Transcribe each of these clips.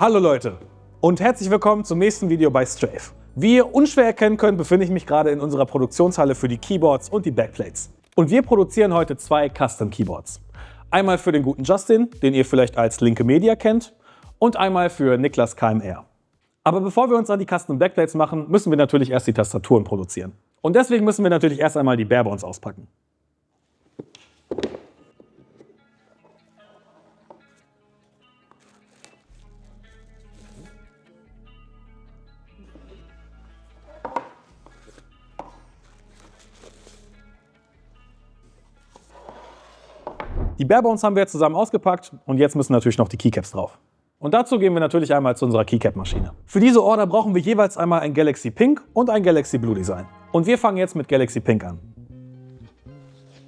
Hallo Leute und herzlich willkommen zum nächsten Video bei Strafe. Wie ihr unschwer erkennen könnt, befinde ich mich gerade in unserer Produktionshalle für die Keyboards und die Backplates. Und wir produzieren heute zwei Custom Keyboards. Einmal für den guten Justin, den ihr vielleicht als Linke Media kennt, und einmal für Niklas KMR. Aber bevor wir uns an die Custom Backplates machen, müssen wir natürlich erst die Tastaturen produzieren. Und deswegen müssen wir natürlich erst einmal die Barebones auspacken. Die Barebones haben wir jetzt zusammen ausgepackt und jetzt müssen natürlich noch die Keycaps drauf. Und dazu gehen wir natürlich einmal zu unserer Keycap-Maschine. Für diese Order brauchen wir jeweils einmal ein Galaxy Pink und ein Galaxy Blue Design. Und wir fangen jetzt mit Galaxy Pink an.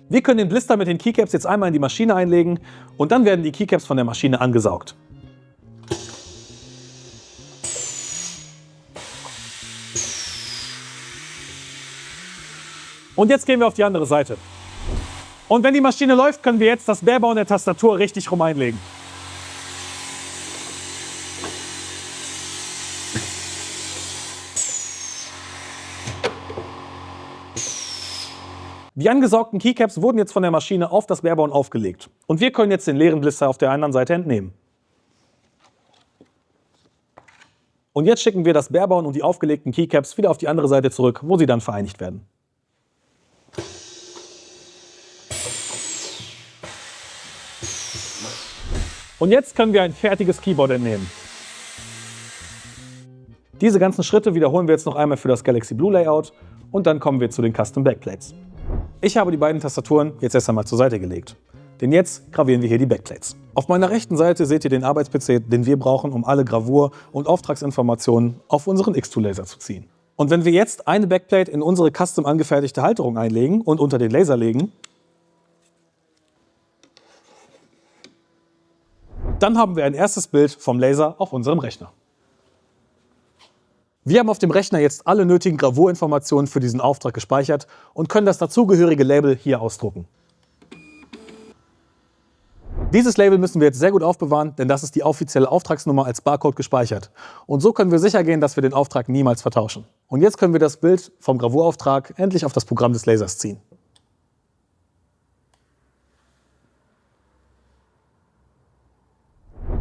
Wir können den Blister mit den Keycaps jetzt einmal in die Maschine einlegen und dann werden die Keycaps von der Maschine angesaugt. Und jetzt gehen wir auf die andere Seite. Und wenn die Maschine läuft, können wir jetzt das Barebone der Tastatur richtig rum einlegen. Die angesaugten Keycaps wurden jetzt von der Maschine auf das Barebone aufgelegt. Und wir können jetzt den leeren Blister auf der anderen Seite entnehmen. Und jetzt schicken wir das Barebone und die aufgelegten Keycaps wieder auf die andere Seite zurück, wo sie dann vereinigt werden. Und jetzt können wir ein fertiges Keyboard entnehmen. Diese ganzen Schritte wiederholen wir jetzt noch einmal für das Galaxy Blue Layout und dann kommen wir zu den Custom Backplates. Ich habe die beiden Tastaturen jetzt erst einmal zur Seite gelegt, denn jetzt gravieren wir hier die Backplates. Auf meiner rechten Seite seht ihr den Arbeits-PC, den wir brauchen, um alle Gravur- und Auftragsinformationen auf unseren X2-Laser zu ziehen. Und wenn wir jetzt eine Backplate in unsere custom angefertigte Halterung einlegen und unter den Laser legen, dann haben wir ein erstes Bild vom Laser auf unserem Rechner. Wir haben auf dem Rechner jetzt alle nötigen Gravurinformationen für diesen Auftrag gespeichert und können das dazugehörige Label hier ausdrucken. Dieses Label müssen wir jetzt sehr gut aufbewahren, denn das ist die offizielle Auftragsnummer als Barcode gespeichert. Und so können wir sicher gehen, dass wir den Auftrag niemals vertauschen. Und jetzt können wir das Bild vom Gravurauftrag endlich auf das Programm des Lasers ziehen.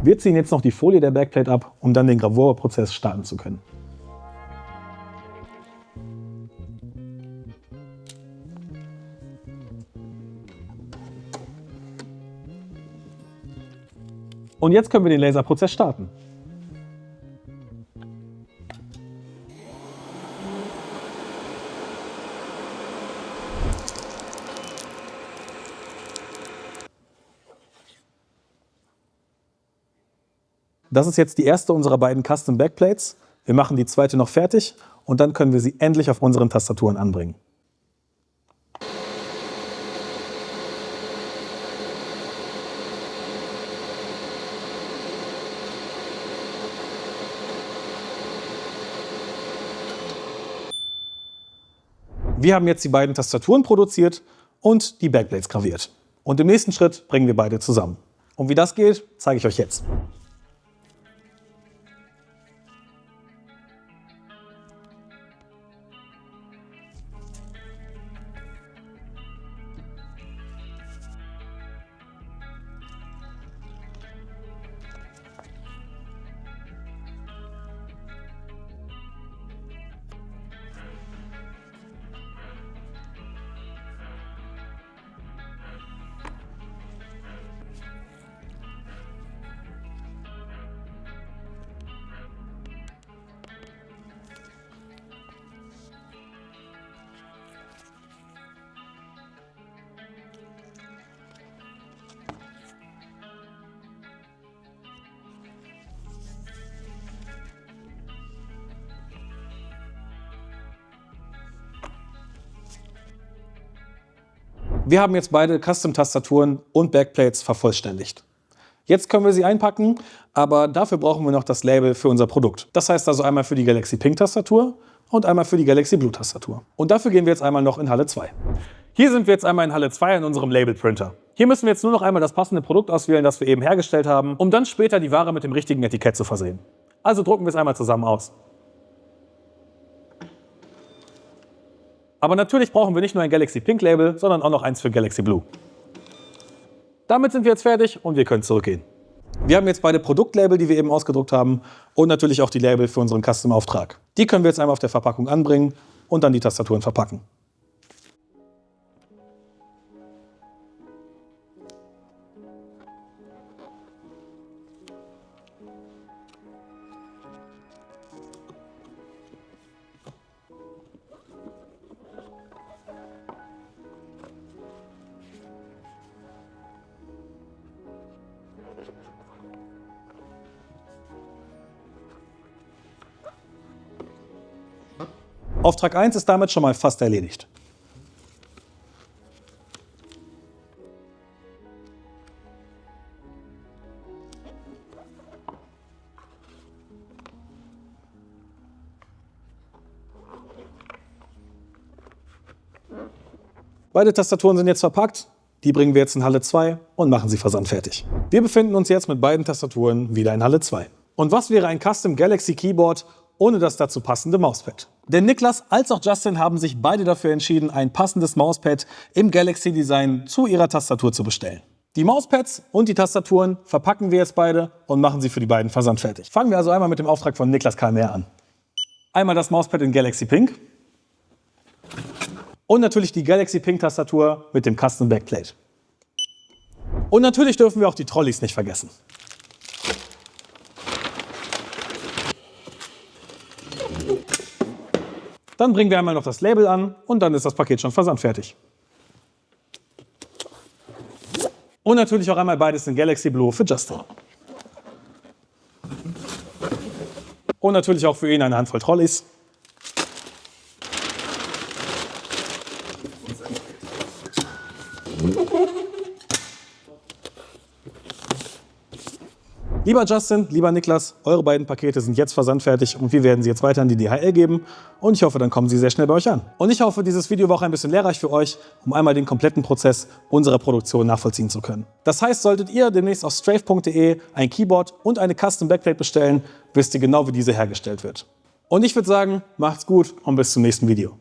Wir ziehen jetzt noch die Folie der Backplate ab, um dann den Gravurprozess starten zu können. Und jetzt können wir den Laserprozess starten. Das ist jetzt die erste unserer beiden Custom Backplates. Wir machen die zweite noch fertig und dann können wir sie endlich auf unseren Tastaturen anbringen. Wir haben jetzt die beiden Tastaturen produziert und die Backplates graviert. Und im nächsten Schritt bringen wir beide zusammen. Und wie das geht, zeige ich euch jetzt. Wir haben jetzt beide Custom-Tastaturen und Backplates vervollständigt. Jetzt können wir sie einpacken, aber dafür brauchen wir noch das Label für unser Produkt. Das heißt also einmal für die Galaxy Pink Tastatur und einmal für die Galaxy Blue Tastatur. Und dafür gehen wir jetzt einmal noch in Halle 2. Hier sind wir jetzt einmal in Halle 2 in unserem Label-Printer. Hier müssen wir jetzt nur noch einmal das passende Produkt auswählen, das wir eben hergestellt haben, um dann später die Ware mit dem richtigen Etikett zu versehen. Also drucken wir es einmal zusammen aus. Aber natürlich brauchen wir nicht nur ein Galaxy Pink Label, sondern auch noch eins für Galaxy Blue. Damit sind wir jetzt fertig und wir können zurückgehen. Wir haben jetzt beide Produktlabel, die wir eben ausgedruckt haben, und natürlich auch die Label für unseren Custom-Auftrag. Die können wir jetzt einmal auf der Verpackung anbringen und dann die Tastaturen verpacken. Auftrag 1 ist damit schon mal fast erledigt. Beide Tastaturen sind jetzt verpackt. Die bringen wir jetzt in Halle 2 und machen sie versandfertig. Wir befinden uns jetzt mit beiden Tastaturen wieder in Halle 2. Und was wäre ein Custom Galaxy Keyboard ohne das dazu passende Mauspad? Denn Niklas als auch Justin haben sich beide dafür entschieden, ein passendes Mauspad im Galaxy Design zu ihrer Tastatur zu bestellen. Die Mauspads und die Tastaturen verpacken wir jetzt beide und machen sie für die beiden versandfertig. Fangen wir also einmal mit dem Auftrag von Niklas KMR an. Einmal das Mauspad in Galaxy Pink und natürlich die Galaxy Pink Tastatur mit dem Custom Backplate. Und natürlich dürfen wir auch die Trolleys nicht vergessen. Dann bringen wir einmal noch das Label an und dann ist das Paket schon versandfertig. Und natürlich auch einmal beides in Galaxy Blue für Justin. Und natürlich auch für ihn eine Handvoll Trolleys. Lieber Justin, lieber Niklas, eure beiden Pakete sind jetzt versandfertig und wir werden sie jetzt weiter an die DHL geben und ich hoffe, dann kommen sie sehr schnell bei euch an. Und ich hoffe, dieses Video war auch ein bisschen lehrreich für euch, um einmal den kompletten Prozess unserer Produktion nachvollziehen zu können. Das heißt, solltet ihr demnächst auf strafe.de ein Keyboard und eine Custom Backplate bestellen, wisst ihr genau, wie diese hergestellt wird. Und ich würde sagen, macht's gut und bis zum nächsten Video.